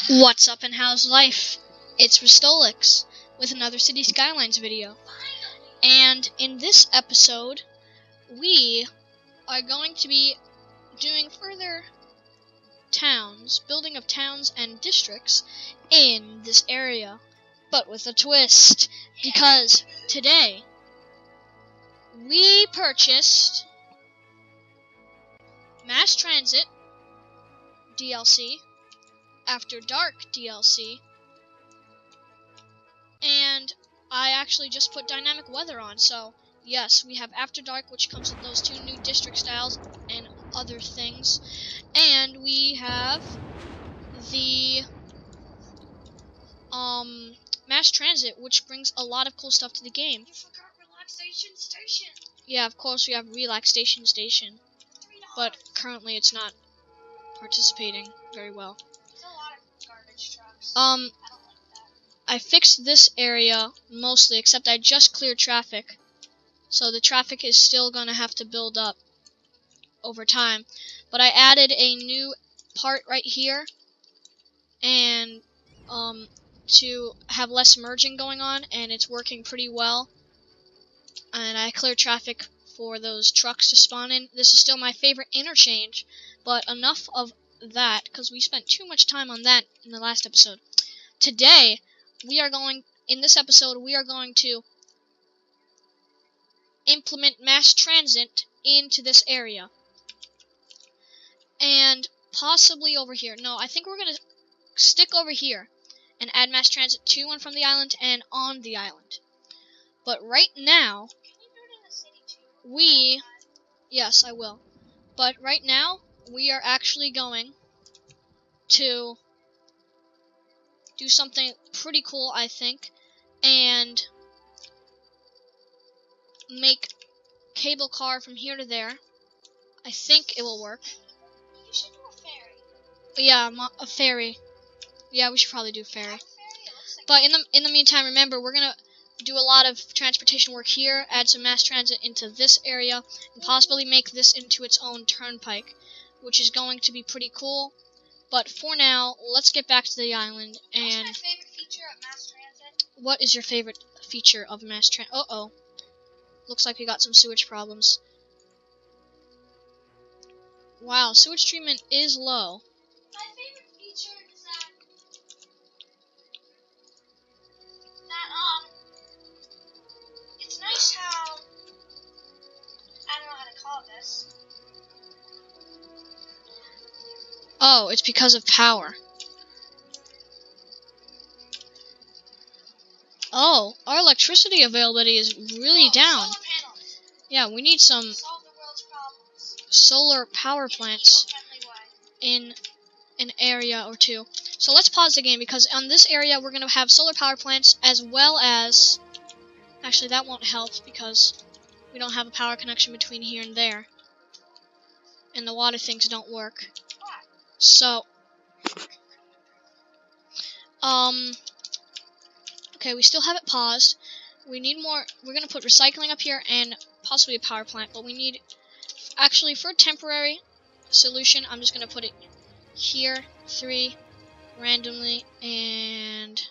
What's up and how's life? It's Restolix with another City Skylines video. And in this episode, we are going to be doing further building of towns and districts in this area. But with a twist, because today we purchased Mass Transit DLC, After Dark DLC, and I actually just put dynamic weather on, so yes, we have After Dark, which comes with those two new district styles and other things, and we have the Mass Transit, which brings a lot of cool stuff to the game. You forgot Relaxation Station. Yeah, of course we have Relaxation Station, but currently it's not participating very well. There's a lot of garbage trucks. I I don't like that. I fixed this area mostly, except I just cleared traffic. So the traffic is still going to have to build up over time. But I added a new part right here, and to have less merging going on, and it's working pretty well. And I cleared traffic for those trucks to spawn in. This is still my favorite interchange, but enough of that, because we spent too much time on that in the last episode. Today, in this episode, we are going to implement mass transit into this area. And possibly over here. No, I think we're going to stick over here and add mass transit to and from the island and on the island. But right now, Can you do it in the city too? yes, I will. But right now, we are actually going to do something pretty cool, I think, and make cable car from here to there. I think it will work. You should do a ferry. Yeah, a ferry. Yeah, we should probably do ferry. Have a ferry? It looks like But in the meantime, remember, we're gonna do a lot of transportation work here, add some mass transit into this area, and possibly make this into its own turnpike, which is going to be pretty cool. But for now, let's get back to the island. What's And my favorite feature of Mass Transit? what is your favorite feature of mass transit? Uh-oh. Looks like we got some sewage problems. Wow, sewage treatment is low. My favorite feature is that it's nice how I don't know how to call this. Oh, it's because of power. Oh, our electricity availability is really down. Solar panels Yeah, we need some solve the world's problems solar power in an plants eco-friendly way. in an area or two. So let's pause the game, because on this area we're going to have solar power plants, as well as... Actually, that won't help because we don't have a power connection between here and there. And the water things don't work. Why? So, okay, we still have it paused. We need more. We're going to put recycling up here and possibly a power plant, but we need... Actually, for a temporary solution, I'm just going to put it here, 3, randomly, and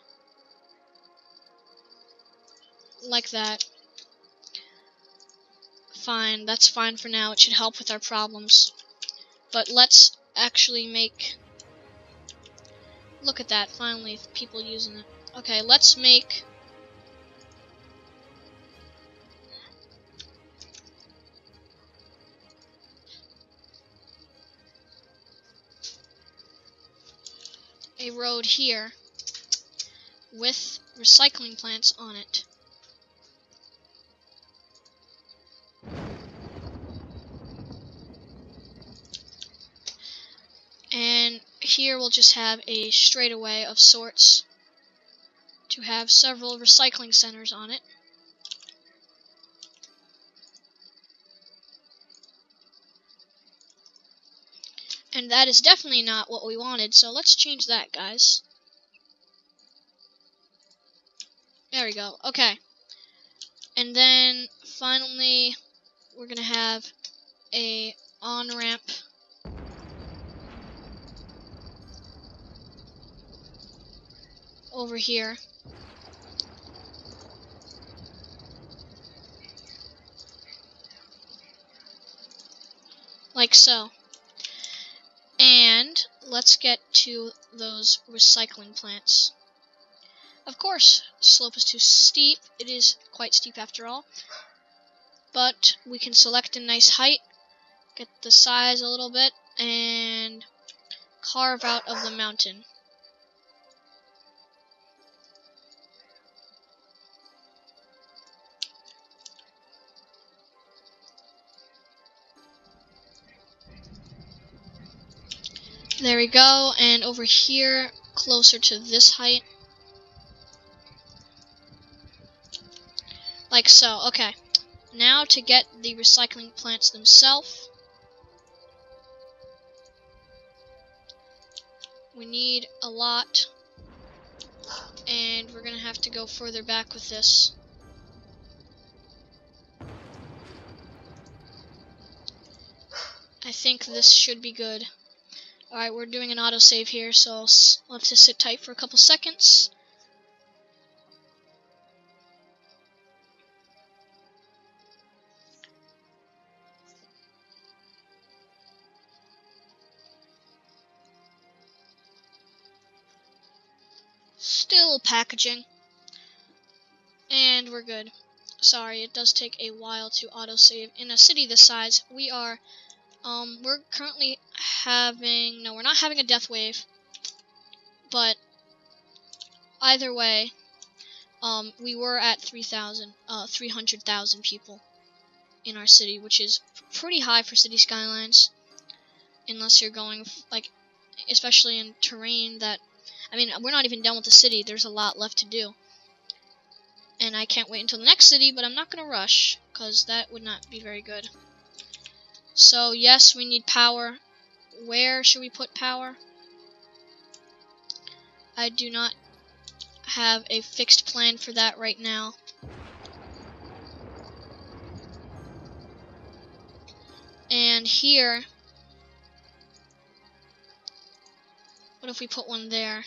like that. Fine, that's fine for now. It should help with our problems. But let's actually make... Look at that, finally, people using it. Okay, let's make... a road here with recycling plants on it. And here we'll just have a straightaway of sorts to have several recycling centers on it. And that is definitely not what we wanted, so let's change that, guys. There we go. Okay. And then finally we're going to have a on-ramp over here. Like so. And let's get to those recycling plants. Of course, slope is too steep. It is quite steep after all. But we can select a nice height, get the size a little bit, and carve out of the mountain. There we go, and over here, closer to this height. Like so. Okay. Now to get the recycling plants themselves, we need a lot, and we're going to have to go further back with this. I think this should be good. Alright, we're doing an autosave here, so we'll have to sit tight for a couple seconds. Still packaging. And we're good. Sorry, it does take a while to autosave. In a city this size, we're currently having, no, we're not having a death wave, but either way, we were at 300,000 people in our city, which is pretty high for City Skylines, unless you're going, like, especially in terrain that, I mean, we're not even done with the city, there's a lot left to do. And I can't wait until the next city, but I'm not going to rush, because that would not be very good. So, yes, we need power. Where should we put power? I do not have a fixed plan for that right now. And here, what if we put one there?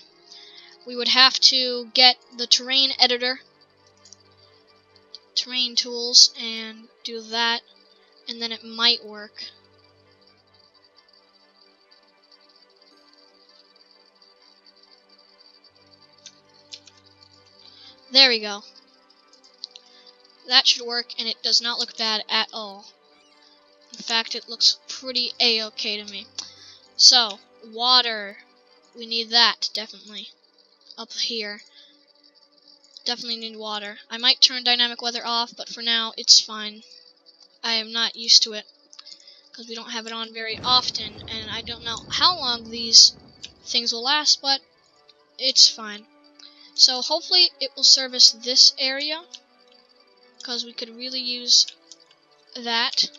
We would have to get the terrain editor, terrain tools, and do that, and then it might work. There we go. That should work, and it does not look bad at all. In fact, it looks pretty a-okay to me. So, water. We need that, definitely. Up here. Definitely need water. I might turn dynamic weather off, but for now, it's fine. I am not used to it, because we don't have it on very often, and I don't know how long these things will last, but it's fine. So hopefully it will service this area, because we could really use that.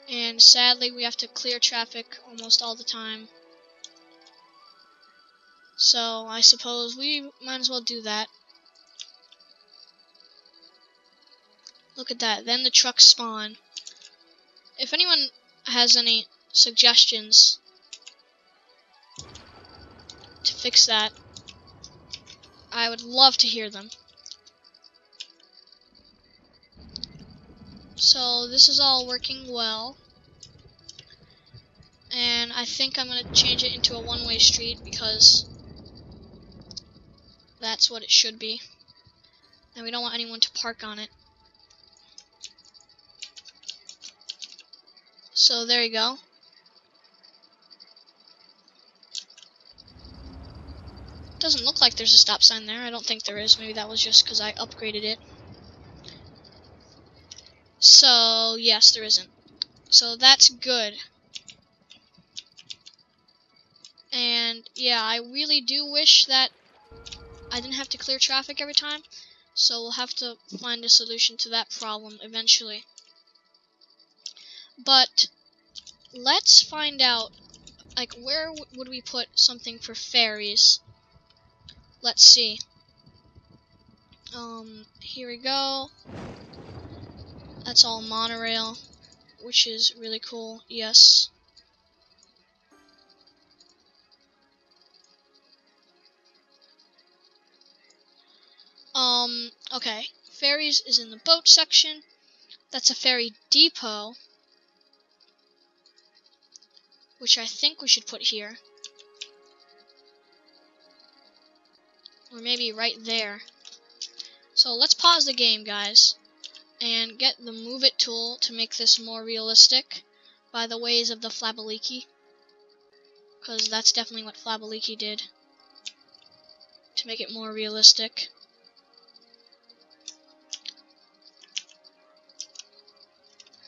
And sadly, we have to clear traffic almost all the time. So I suppose we might as well do that. Look at that. Then the trucks spawn. If anyone has any suggestions to fix that, I would love to hear them. So this is all working well. And I think I'm going to change it into a one-way street because that's what it should be. And we don't want anyone to park on it. So there you go. Doesn't look like there's a stop sign there. I don't think there is. Maybe that was just because I upgraded it. So, yes, there isn't. So that's good. And, yeah, I really do wish that I didn't have to clear traffic every time. So we'll have to find a solution to that problem eventually. But let's find out, like, where would we put something for ferries? Let's see. Here we go. That's all monorail, which is really cool. Yes. Okay. Ferries is in the boat section. That's a ferry depot, which I think we should put here. Or maybe right there. So let's pause the game, guys, and get the Move It tool to make this more realistic by the ways of the Flabaliki. Because that's definitely what Flabaliki did to make it more realistic.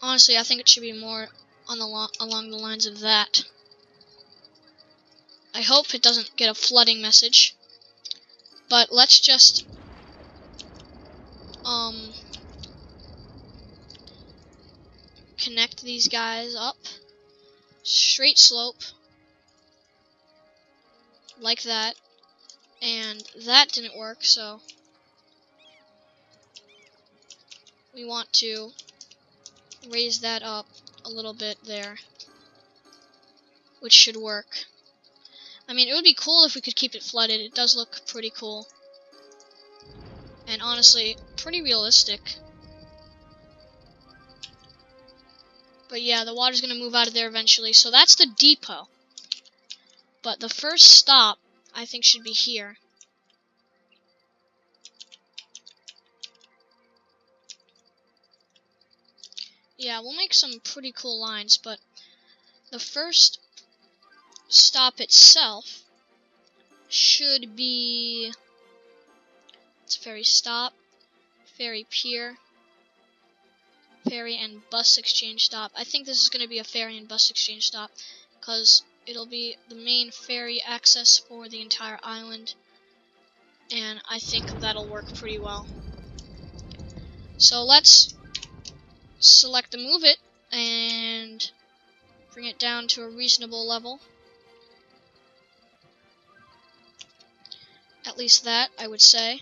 Honestly, I think it should be more on the along the lines of that. I hope it doesn't get a flooding message. But let's just connect these guys up. Straight slope. Like that. And that didn't work, so we want to raise that up a little bit there, which should work. I mean, it would be cool if we could keep it flooded. It does look pretty cool. And honestly, pretty realistic. But yeah, the water's going to move out of there eventually. So that's the depot. But the first stop, I think, should be here. Yeah, we'll make some pretty cool lines, but the first stop itself should be... It's ferry stop, ferry pier, ferry and bus exchange stop. I think this is going to be a ferry and bus exchange stop because it'll be the main ferry access for the entire island, and I think that'll work pretty well. So let's select the Move It and bring it down to a reasonable level. At least that, I would say.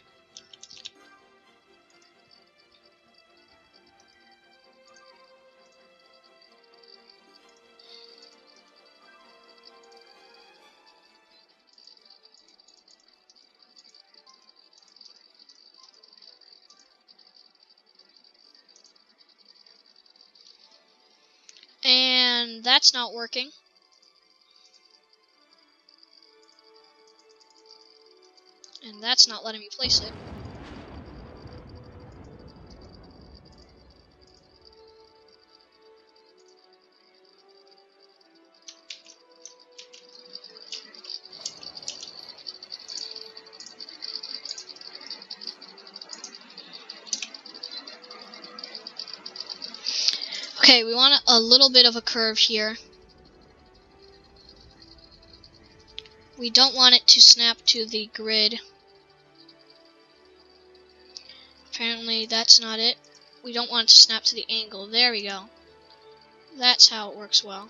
And that's not working. And that's not letting me place it. Okay, we want a little bit of a curve here. We don't want it to snap to the grid. Apparently that's not it. We don't want it to snap to the angle. There we go. That's how it works well.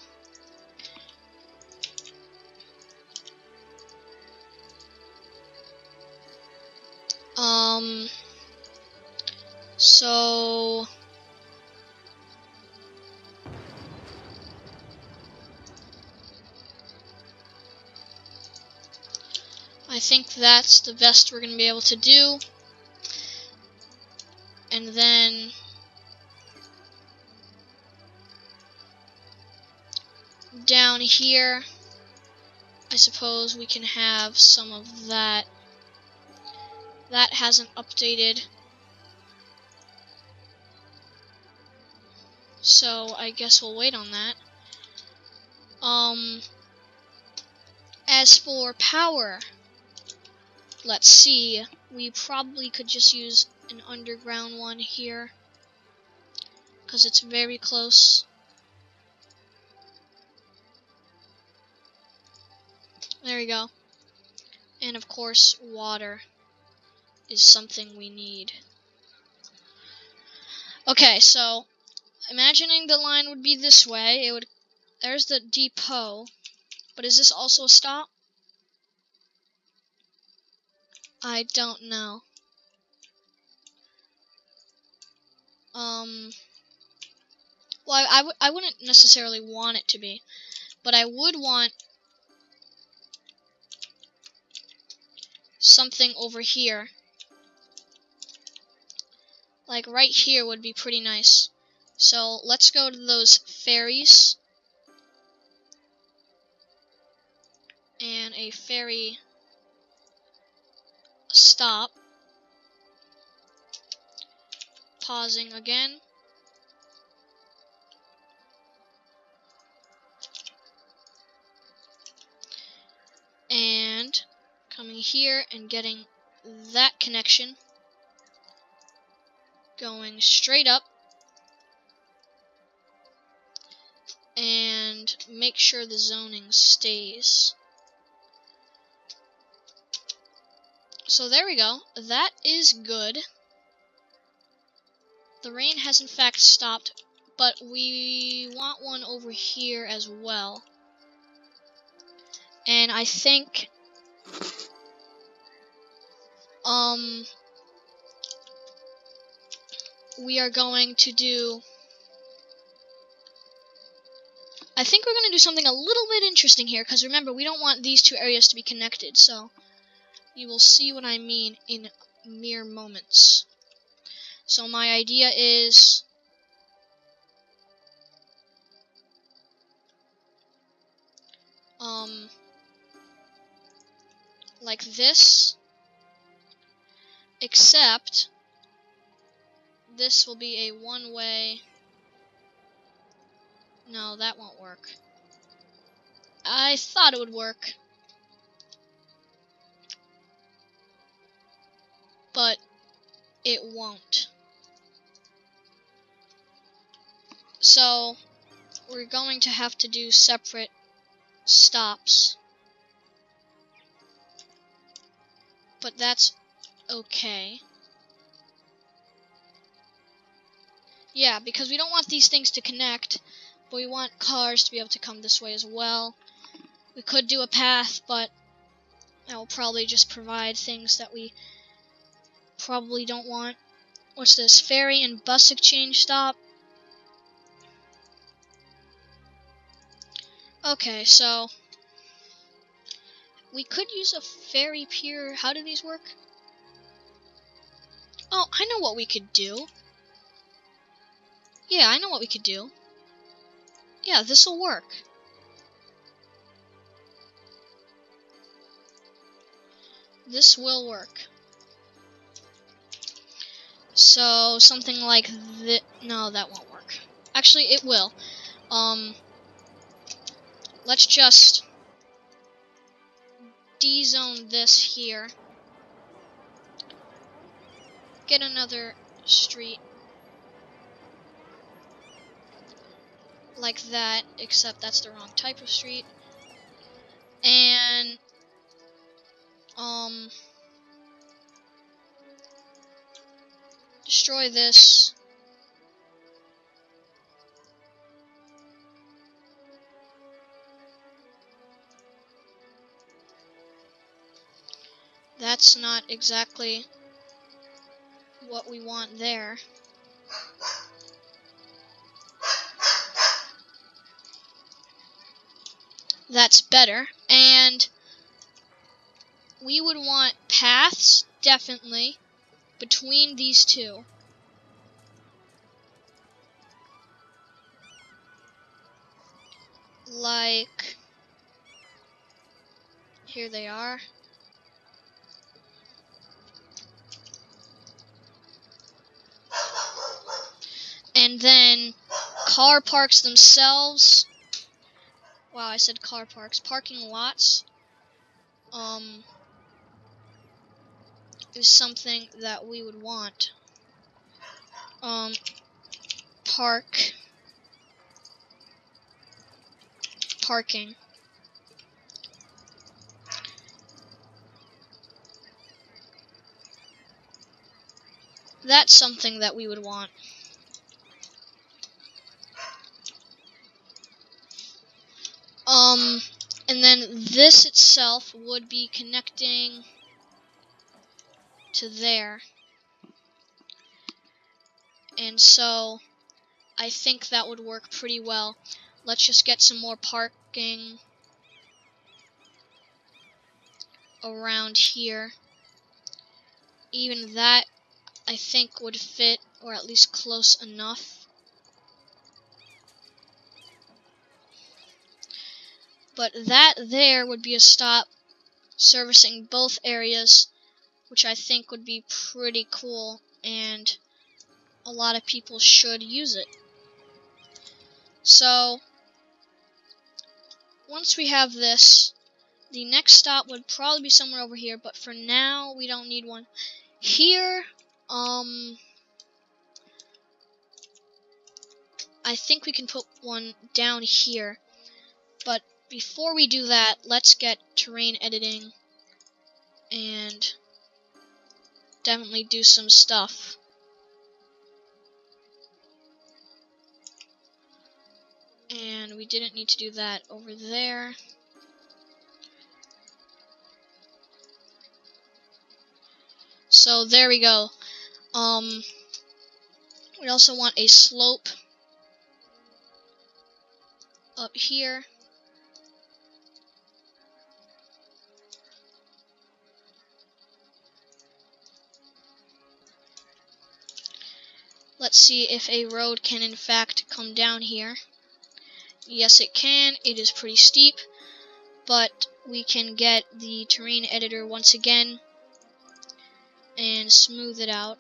So I think that's the best we're going to be able to do. And then down here, I suppose we can have some of that. That hasn't updated. So I guess we'll wait on that. As for power, let's see. We probably could just use an underground one here, because it's very close. There we go. And of course, water is something we need. Okay, so imagining the line would be this way, it would. There's the depot, but is this also a stop? I don't know. Well, I wouldn't necessarily want it to be, but I would want something over here like right here would be pretty nice. So let's go to those ferries. And a ferry stop. Pausing again. And coming here and getting that connection. Going straight up. And make sure the zoning stays. So there we go. That is good. The rain has in fact stopped, but we want one over here as well. And I think we are going to do, I think we're going to do something a little bit interesting here, because remember, we don't want these two areas to be connected, so you will see what I mean in mere moments. So my idea is like this, except this will be a one-way. No, that won't work. I thought it would work, but it won't. So we're going to have to do separate stops, but that's okay. Yeah, because we don't want these things to connect, but we want cars to be able to come this way as well. We could do a path, but that will probably just provide things that we probably don't want. What's this? Ferry and bus exchange stop. Okay, so we could use a ferry pier. How do these work? Oh, I know what we could do. Yeah, I know what we could do. Yeah, this'll work. This will work. So, something like this. No, that won't work. Actually, it will. Let's just D-zone this here. Get another street like that, except that's the wrong type of street. And destroy this. That's not exactly what we want there. That's better. And we would want paths, definitely, between these two. Like, here they are. And then car parks themselves. Wow, I said car parks. Parking lots. Is something that we would want. Parking. That's something that we would want. And then this itself would be connecting to there. And so I think that would work pretty well. Let's just get some more parking around here. Even that, I think, would fit or at least close enough. But that there would be a stop servicing both areas, which I think would be pretty cool, and a lot of people should use it. So, once we have this, the next stop would probably be somewhere over here, but for now, we don't need one. Here, I think we can put one down here, but before we do that, let's get terrain editing and definitely do some stuff. And we didn't need to do that over there. So there we go. We also want a slope up here. Let's see if a road can in fact come down here. Yes, it can. It is pretty steep, but we can get the terrain editor once again and smooth it out.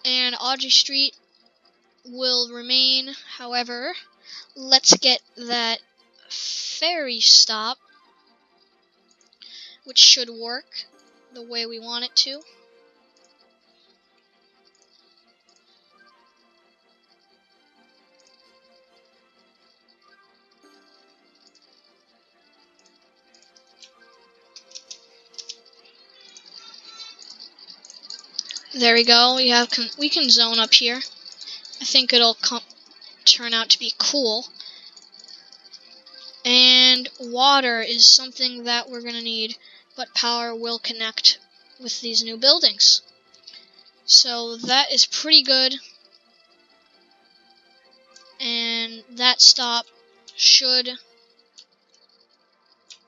And Audrey Street will remain. However, let's get that ferry stop, which should work the way we want it to. There we go. We can zone up here. I think it'll turn out to be cool. And water is something that we're gonna need, but power will connect with these new buildings. So that is pretty good. And that stop should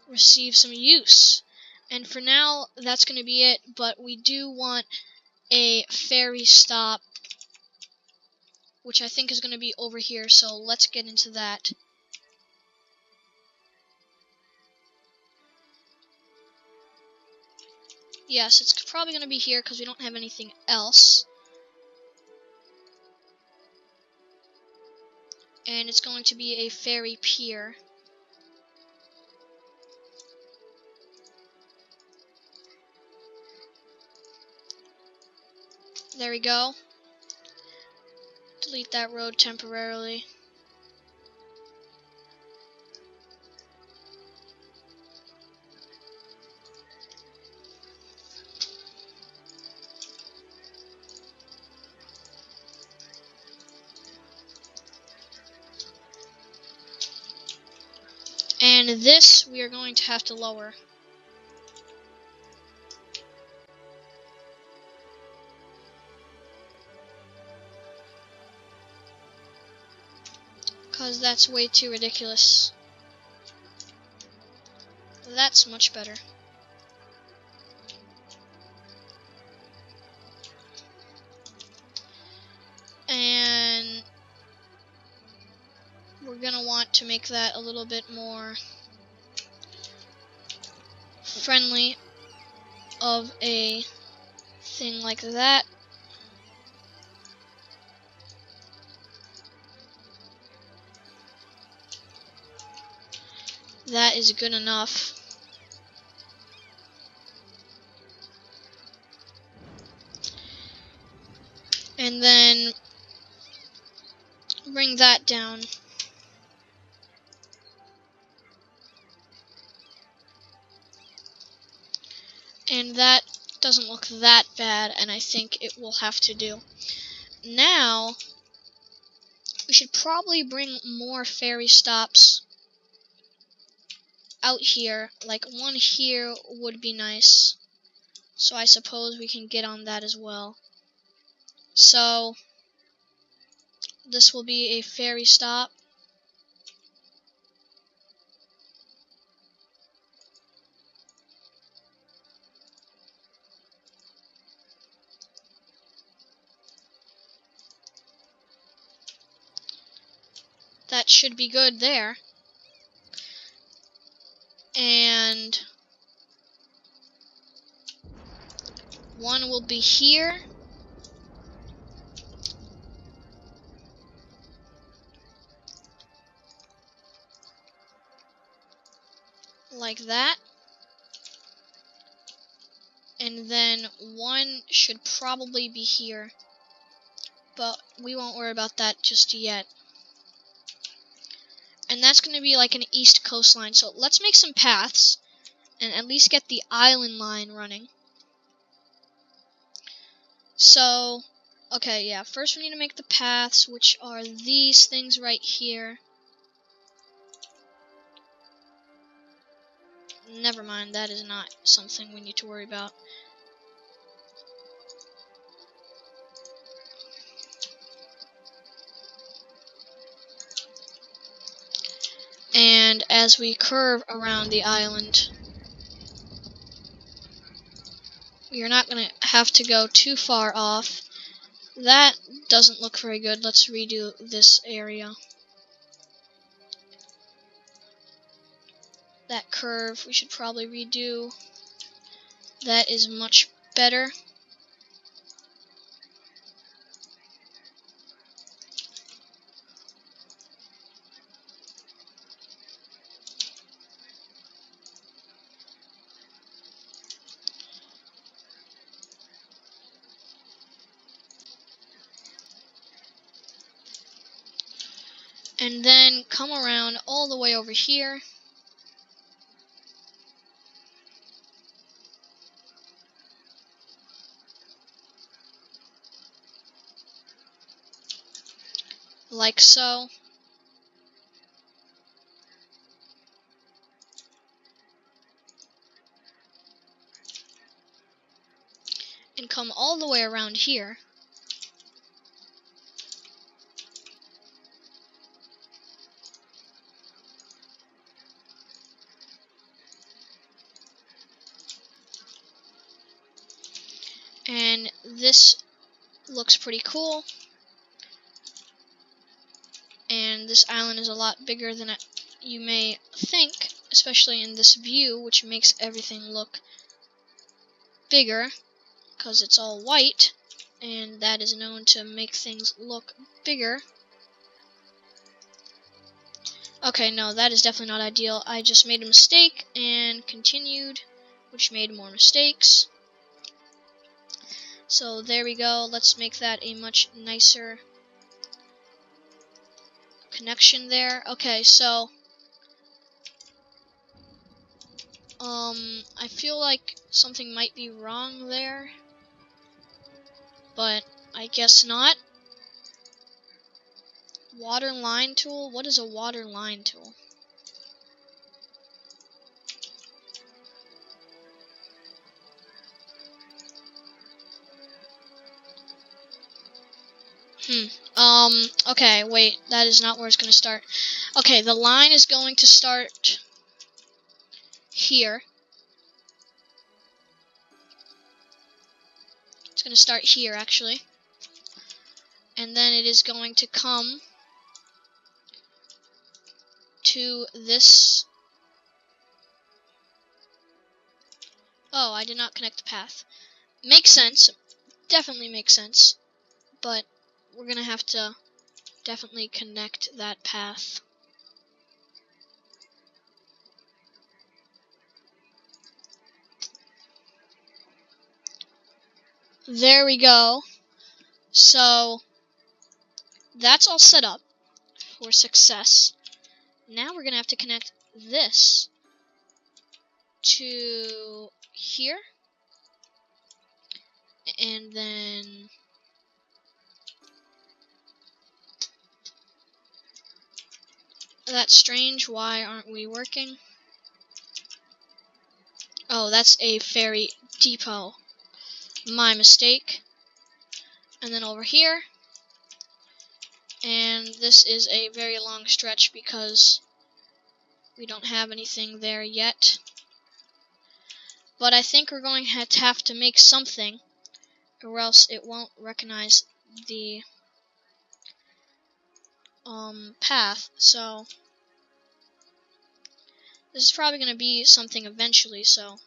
receive some use. And for now, that's going to be it, but we do want a ferry stop, which I think is going to be over here, so let's get into that. Yes, it's probably going to be here because we don't have anything else. And it's going to be a ferry pier. There we go. Delete that road temporarily. And this we are going to have to lower. Because that's way too ridiculous. That's much better. And we're gonna want to make that a little bit more friendly of a thing like that. That is good enough. And then bring that down. And that doesn't look that bad, and I think it will have to do. Now, we should probably bring more ferry stops out here. Like one here would be nice. So I suppose we can get on that as well. So, this will be a ferry stop. That should be good there. And one will be here. Like that. And then one should probably be here. But we won't worry about that just yet. And that's going to be like an east coastline. So let's make some paths and at least get the island line running. So, okay, yeah, first we need to make the paths, which are these things right here. Never mind, that is not something we need to worry about. And as we curve around the island, we are not going to have to go too far off. That doesn't look very good. Let's redo this area. That curve we should probably redo. That is much better. And then come around all the way over here. Like so. And come all the way around here. And this looks pretty cool. And this island is a lot bigger than you may think, especially in this view, which makes everything look bigger because it's all white, and that is known to make things look bigger. Okay, no, that is definitely not ideal. I just made a mistake and continued, which made more mistakes. So there we go. Let's make that a much nicer connection there. Okay, so I feel like something might be wrong there, but I guess not. Water line tool? What is a water line tool? Okay, wait, that is not where it's going to start. Okay, the line is going to start here. It's going to start here, actually. And then it is going to come to this. Oh, I did not connect the path. Makes sense. Definitely makes sense. But we're going to have to definitely connect that path. There we go. So that's all set up for success. Now we're going to have to connect this to here. And then that's strange. Why aren't we working? Oh, that's a ferry depot. My mistake. And then over here. And this is a very long stretch because we don't have anything there yet. But I think we're going to have to make something, or else it won't recognize the path, so this is probably going to be something eventually, so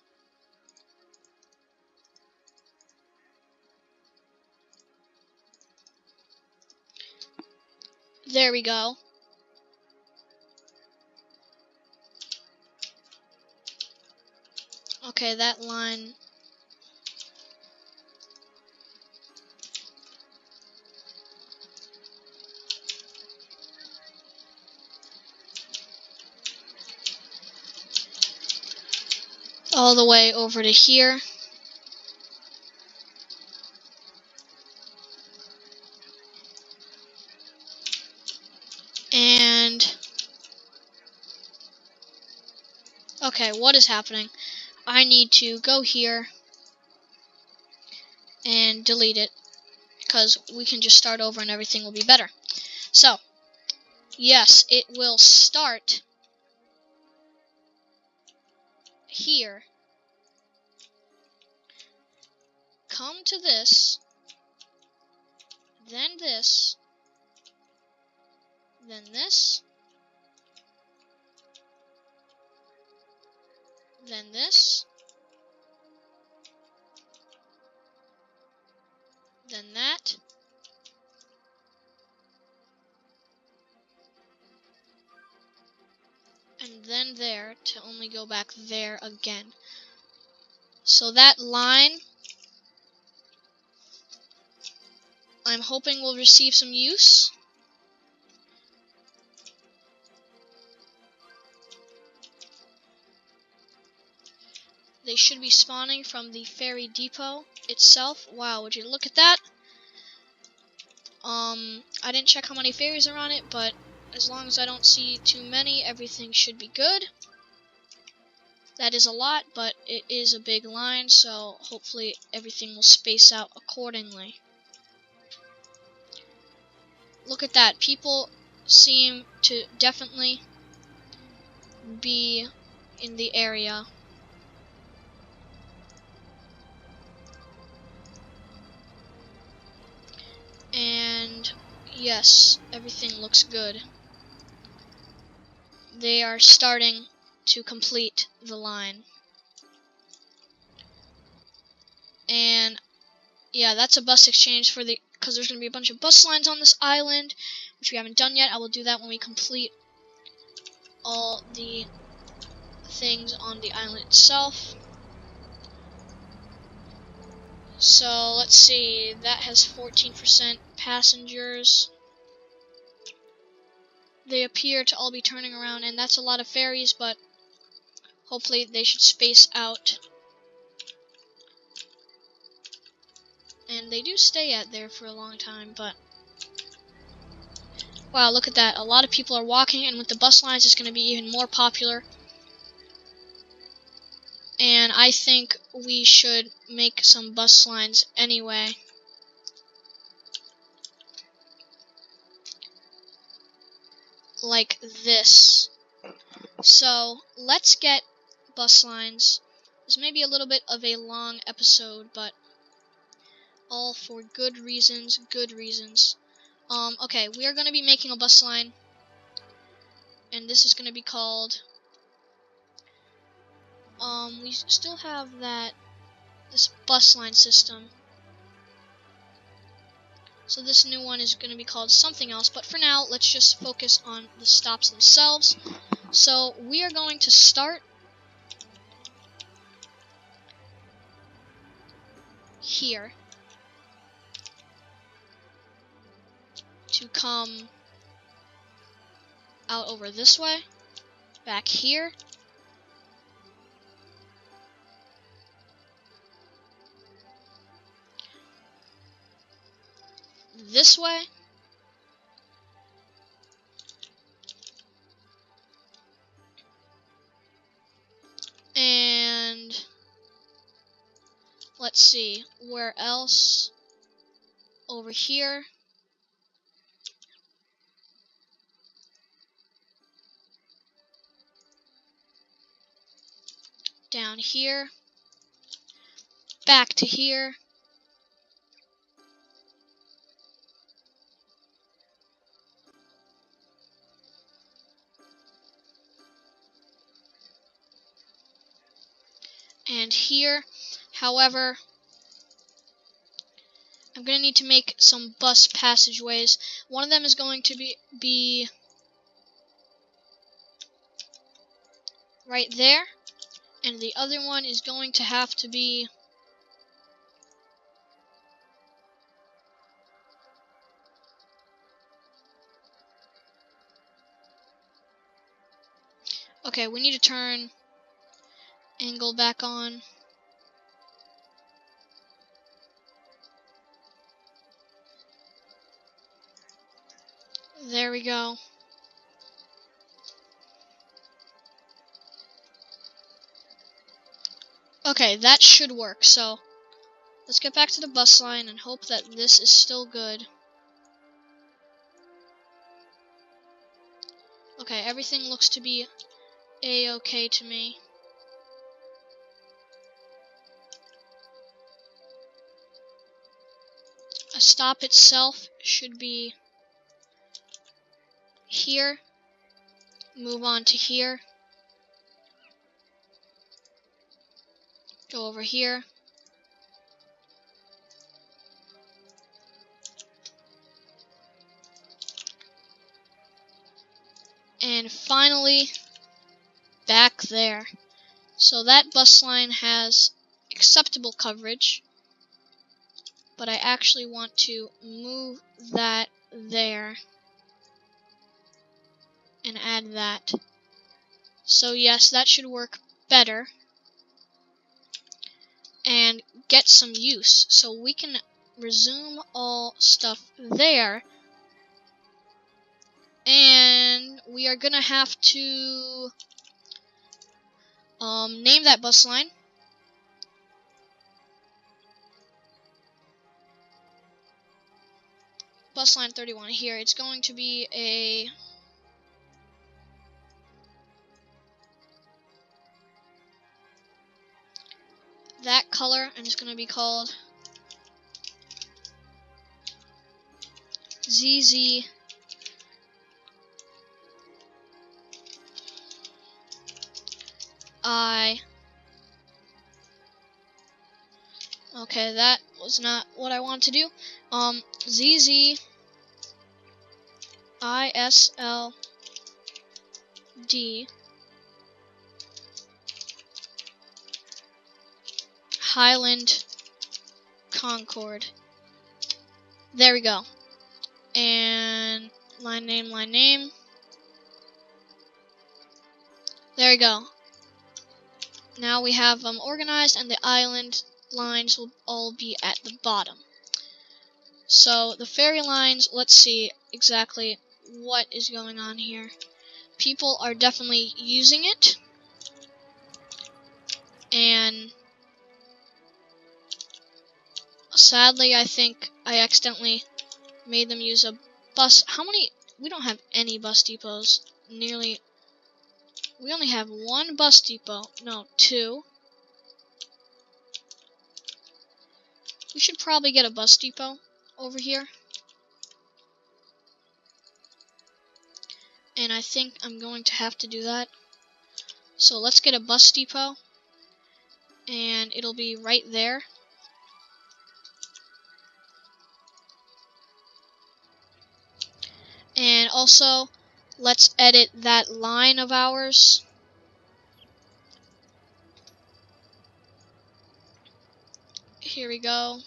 there we go. Okay, that line. All the way over to here. And okay, what is happening? I need to go here and delete it, because we can just start over and everything will be better. So, yes, it will start here, come to this, then this, then this, then this, then that, and then there, to only go back there again. So that line, I'm hoping will receive some use. They should be spawning from the ferry depot itself. Wow, would you look at that? I didn't check how many ferries are on it, but as long as I don't see too many, everything should be good. That is a lot, but it is a big line, so hopefully everything will space out accordingly. Look at that. People seem to definitely be in the area. And yes, everything looks good. They are starting to complete the line. And yeah, that's a bus exchange for the, because there's going to be a bunch of bus lines on this island, which we haven't done yet. I will do that when we complete all the things on the island itself. So let's see, that has 14% passengers. They appear to all be turning around, and that's a lot of ferries, but hopefully they should space out. And they do stay out there for a long time, but wow, look at that. A lot of people are walking, and with the bus lines it's going to be even more popular. And I think we should make some bus lines anyway. Like this. So, let's get bus lines. This may be a little bit of a long episode, but all for good reasons, Okay, we are going to be making a bus line. And this is going to be called... we still have this bus line system. So this new one is going to be called something else, but for now, let's just focus on the stops themselves. So we are going to start here to come out over this way, back here, this way, and let's see, where else? Over here. Down here. Back to here. and here. However, I'm going to need to make some bus passageways. One of them is going to be right there, and the other one is going to have to be okay, we need to turn angle back on. There we go. Okay, that should work. So let's get back to the bus line and hope that this is still good. Okay, everything looks to be a-okay to me. A stop itself should be here. Move on to here. Go over here. And finally, back there. So that bus line has acceptable coverage, but I actually want to move that there and add that. So yes, that should work better and get some use. So we can resume all stuff there, and we are gonna have to name that bus line. Bus line 31 here. It's going to be a that color, and it's going to be called ZZI. Okay, that was not what I want to do. ZZISLD Highland Concord. There we go. And line name. There we go. Now we have them organized, and the island lines will all be at the bottom. So the ferry lines, let's see exactly what is going on here. People are definitely using it, and sadly I think I accidentally made them use a bus. How many? We don't have any bus depots. We only have one bus depot. No, two. We should probably get a bus depot over here. And I think I'm going to have to do that. So let's get a bus depot. And it'll be right there. And also, let's edit that line of ours. Here we go.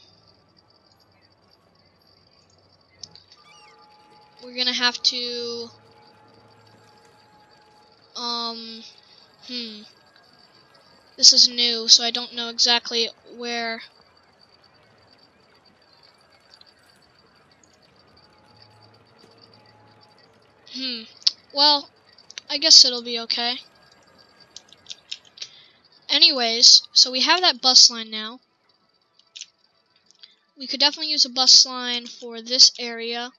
We're gonna have to this is new, so I don't know exactly where. Well, I guess it'll be okay. Anyways, so we have that bus line now. We could definitely use a bus line for this area.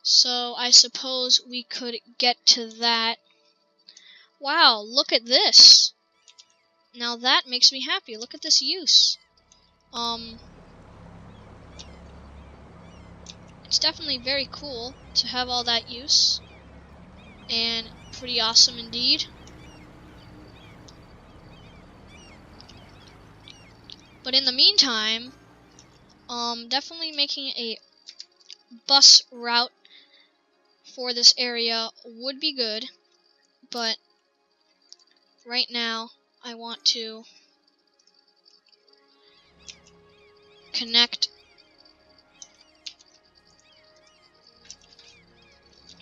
So I suppose we could get to that. Wow, look at this. Now that makes me happy. Look at this use. It's definitely very cool to have all that use. And pretty awesome indeed. But in the meantime, definitely making a bus route for this area would be good, but right now I want to connect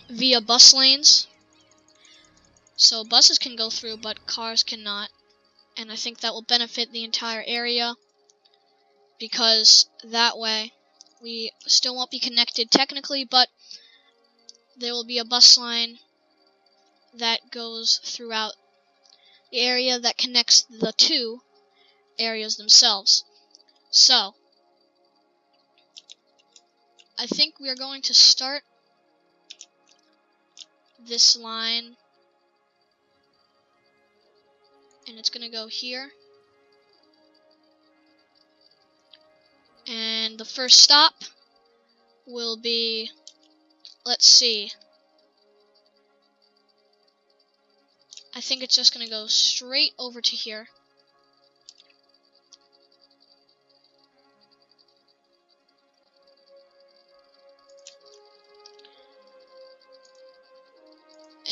via bus lanes, so buses can go through but cars cannot, and I think that will benefit the entire area, because that way we still won't be connected technically, but there will be a bus line that goes throughout the area that connects the two areas themselves. So I think we are going to start this line, and it's going to go here, and the first stop will be, let's see, I think it's just going to go straight over to here.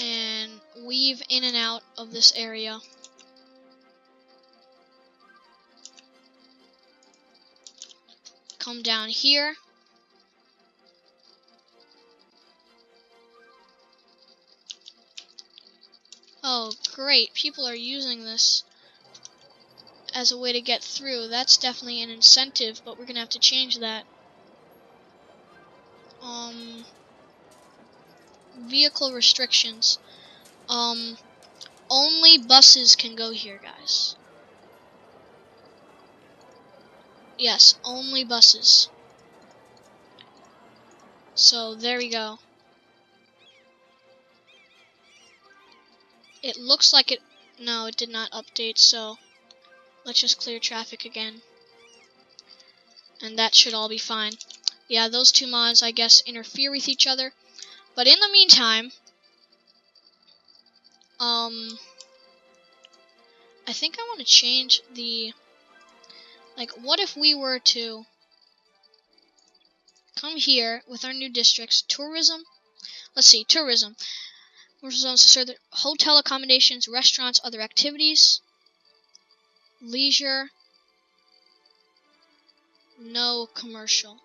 And weave in and out of this area. Come down here. Oh, great. People are using this as a way to get through. That's definitely an incentive, but we're going to have to change that. Vehicle restrictions. Only buses can go here, guys. Yes, only buses. So, there we go. It looks like it... No, it did not update, so let's just clear traffic again. And that should all be fine. Yeah, those two mods, I guess, interfere with each other. But in the meantime, I think I want to change the... Like, what if we were to come here with our new districts, tourism? Let's see, tourism. Zones to serve the hotel accommodations, restaurants, other activities. Leisure. No commercial.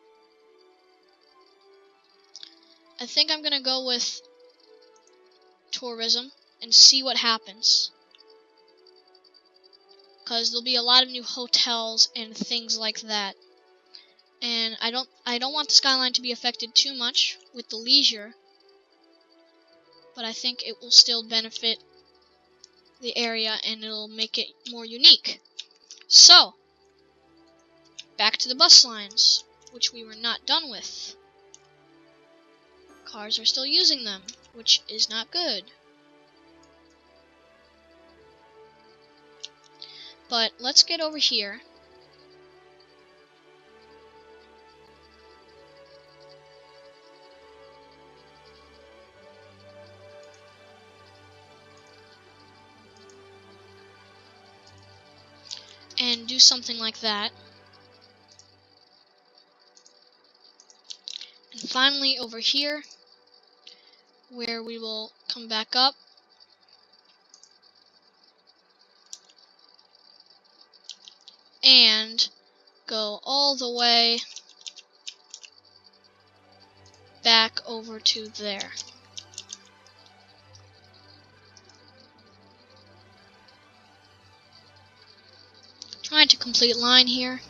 I think I'm going to go with tourism and see what happens. Because there'll be a lot of new hotels and things like that. And I don't want the skyline to be affected too much with the leisure, but I think it will still benefit the area and it'll make it more unique. So, back to the bus lines, which we were not done with. Cars are still using them, which is not good. But let's get over here. And do something like that. And finally over here, where we will come back up. And go all the way back over to there. Trying to complete line here.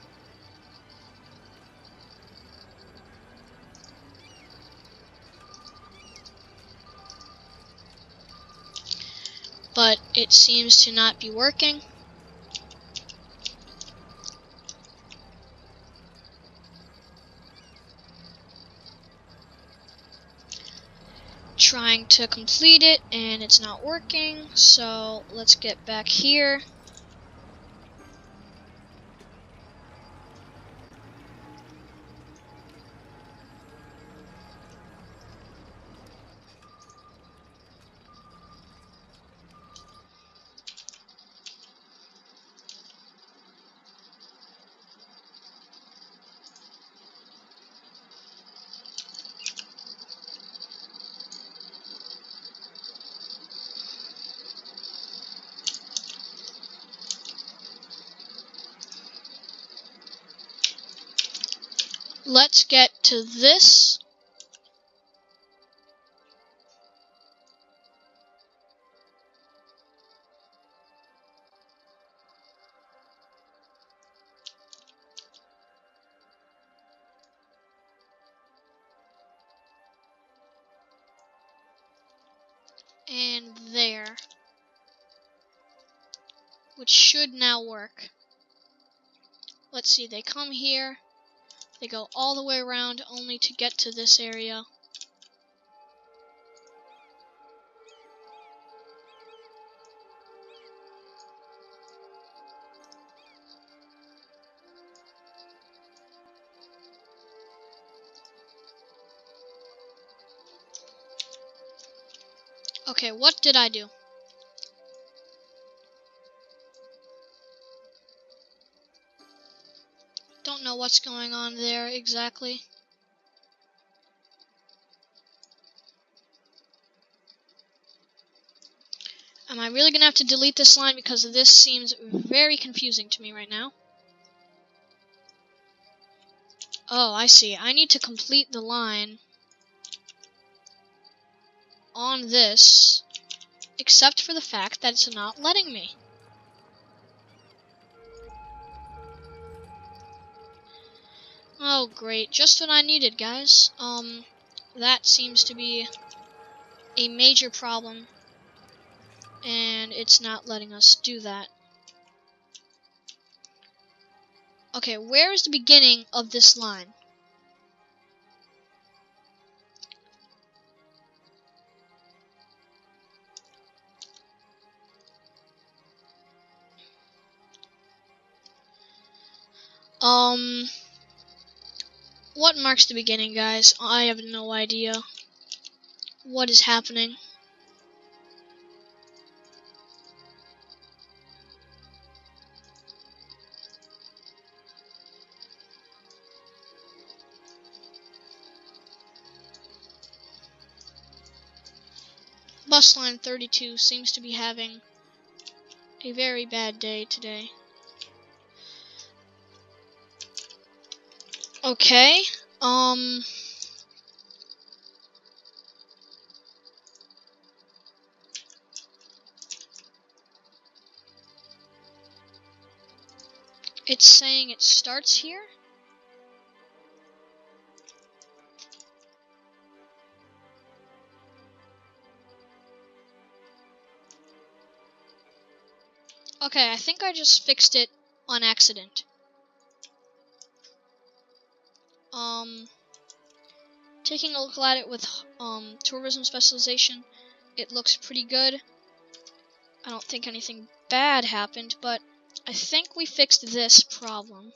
But it seems to not be working. Trying to complete it and it's not working, so let's get back here. let's get to this. And there. Which should now work. Let's see, they come here. They go all the way around only to get to this area. Okay, what did I do? Don't know what's going on there exactly. Am I really gonna have to delete this line because this seems very confusing to me right now? Oh, I see. I need to complete the line on this, except for the fact that it's not letting me. Oh, great. Just what I needed, guys. That seems to be a major problem, and it's not letting us do that. Okay, where is the beginning of this line? What marks the beginning, guys? I have no idea what is happening. Bus line 32 seems to be having a very bad day today. Okay, it's saying it starts here. Okay, I think I just fixed it on accident. Taking a look at it with tourism specialization, it looks pretty good. I don't think anything bad happened, but I think we fixed this problem.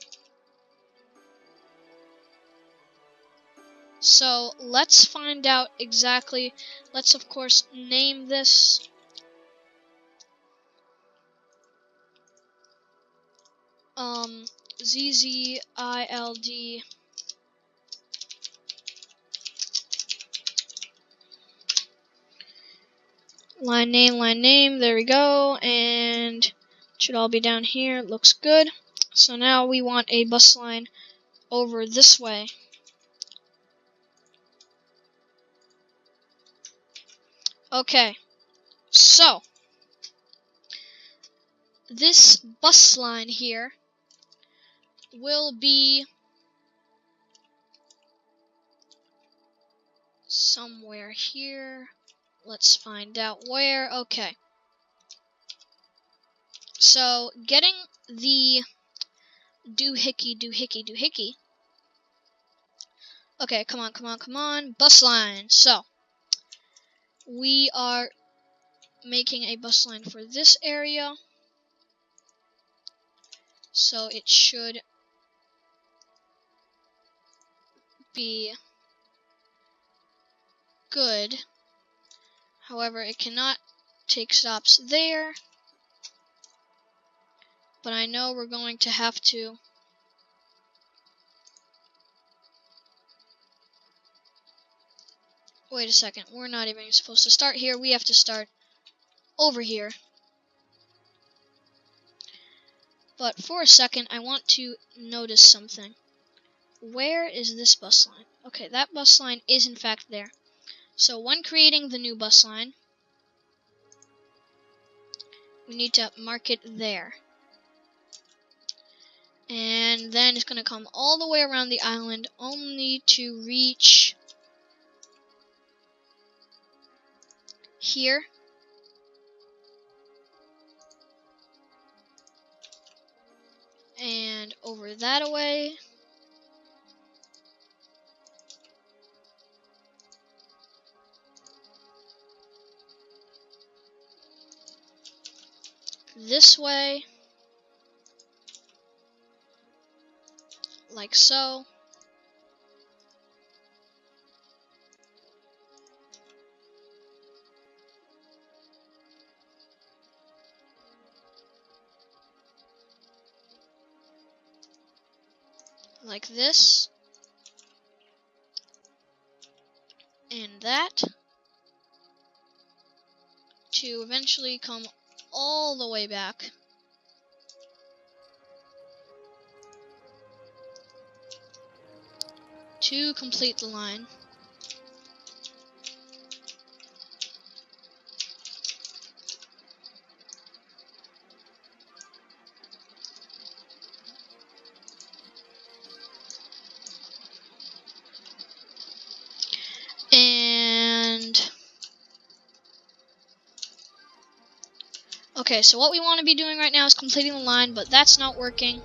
So let's find out exactly. Let's of course name this. ZZILD line name, there we go, and it should all be down here. Looks good. So now we want a bus line over this way. Okay, so this bus line here will be somewhere here. Let's find out where. Okay. So, getting the doohickey. Okay, come on. Bus line. So, we are making a bus line for this area. So, it should be good. However, it cannot take stops there. But I know we're going to have to. Wait a second, we're not even supposed to start here. We have to start over here. But for a second, I want to notice something. where is this bus line? Okay, that bus line is in fact there. So when creating the new bus line, we need to mark it there. And then it's going to come all the way around the island only to reach here. And over that away. This way. Like so. Like this. And that. To eventually come all the way back. To complete the line. And okay, so what we want to be doing right now is completing the line, but that's not working.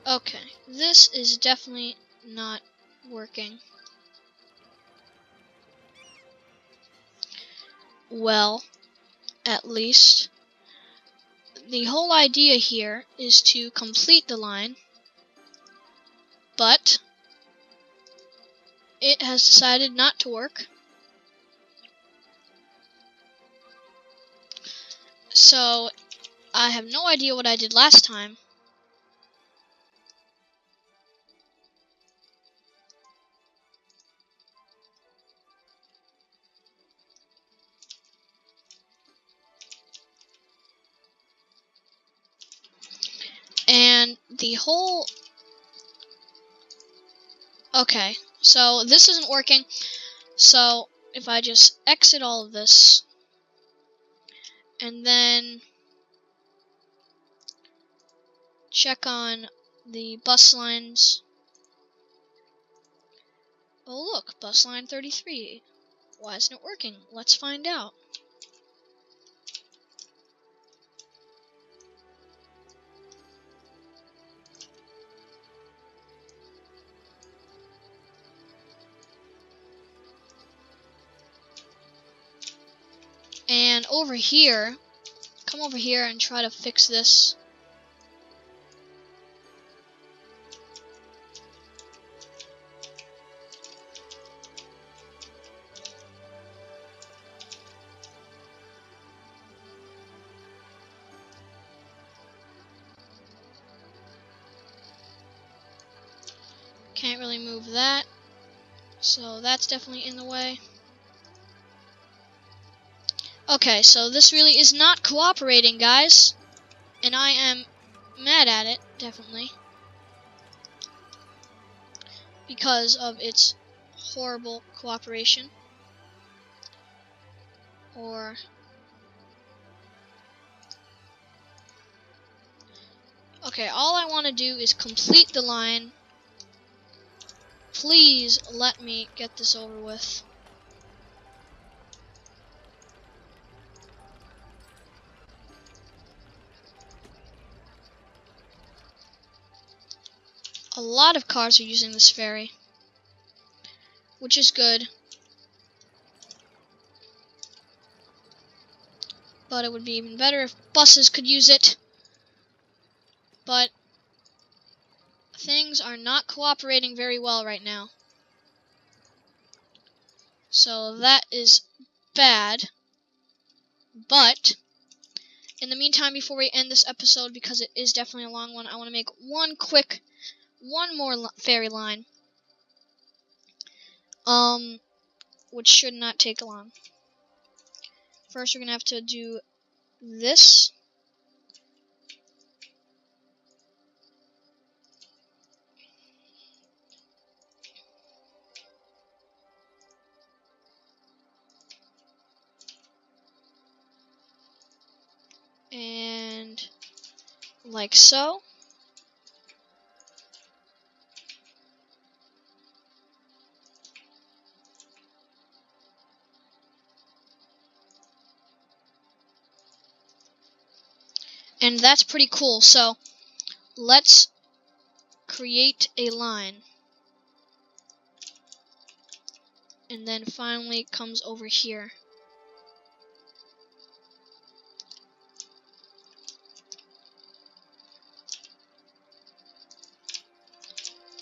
Okay, this is definitely not working. Well, at least the whole idea here is to complete the line, but it has decided not to work. So I have no idea what I did last time. And the whole... Okay, so this isn't working. So if I just exit all of this, and then check on the bus lines. Oh look, bus line 33. Why isn't it working? Let's find out. And over here, come over here and try to fix this. Can't really move that, so that's definitely in the way. Okay, so this really is not cooperating, guys, and I am mad at it, definitely, because of its horrible cooperation. Or... okay, all I want to do is complete the line. Please let me get this over with. A lot of cars are using this ferry, which is good. But it would be even better if buses could use it. But things are not cooperating very well right now. So that is bad. But in the meantime, before we end this episode, because it is definitely a long one, I want to make one more ferry line. which should not take long. First, we're going to have to do this. And like so. And that's pretty cool. So let's create a line. And then finally it comes over here.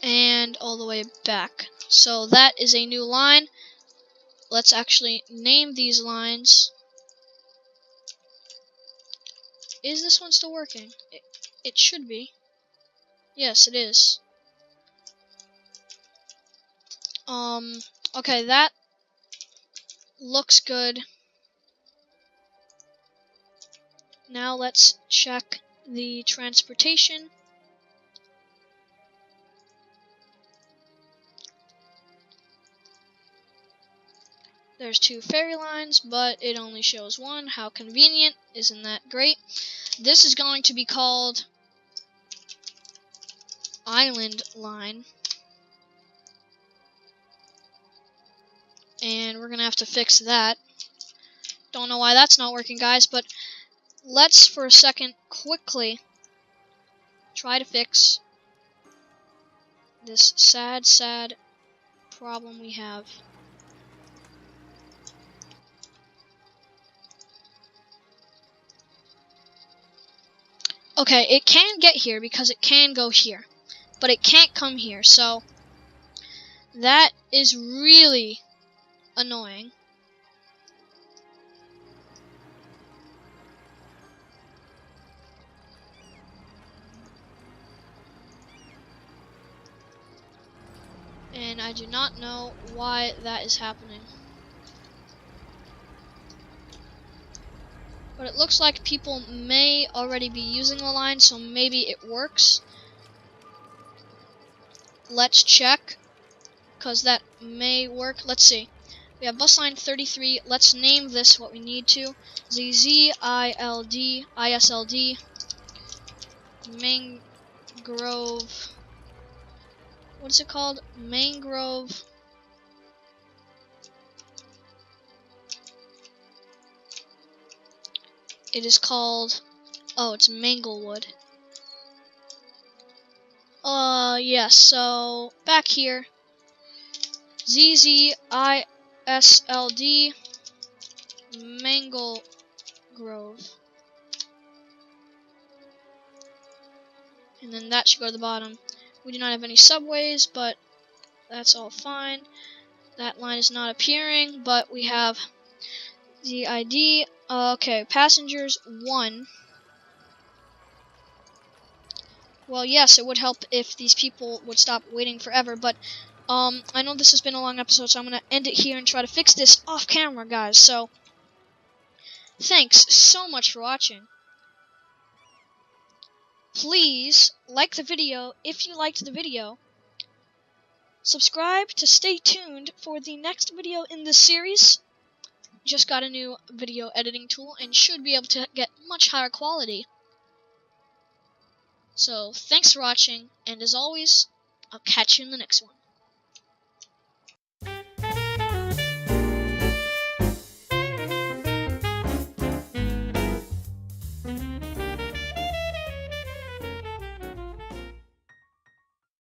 And all the way back. So that is a new line. Let's actually name these lines. Is this one still working? It should be. Yes, it is. Okay, that looks good. Now let's check the transportation. There's 2 ferry lines, but it only shows 1. How convenient. Isn't that great? This is going to be called Island Line. And we're going to have to fix that. Don't know why that's not working, guys, but let's for a second quickly try to fix this sad problem we have. Okay, it can get here because it can go here, but it can't come here, so that is really annoying. And I do not know why that is happening. But it looks like people may already be using the line, so maybe it works. Let's check, because that may work. Let's see. We have bus line 33. Let's name this what we need to. ZZILD Mangrove. What is it called? Mangrove. It is called. Oh, it's Manglewood. Yes, so back here. ZZISLD Mangle Grove. And then that should go to the bottom. We do not have any subways, but that's all fine. That line is not appearing, but we have the ID. Okay, passengers 1. Well, yes, it would help if these people would stop waiting forever, but I know this has been a long episode, so I'm going to end it here and try to fix this off camera, guys. So, thanks so much for watching. Please like the video if you liked the video. Subscribe to stay tuned for the next video in this series. Just got a new video editing tool and should be able to get much higher quality. So, thanks for watching, and as always, I'll catch you in the next one.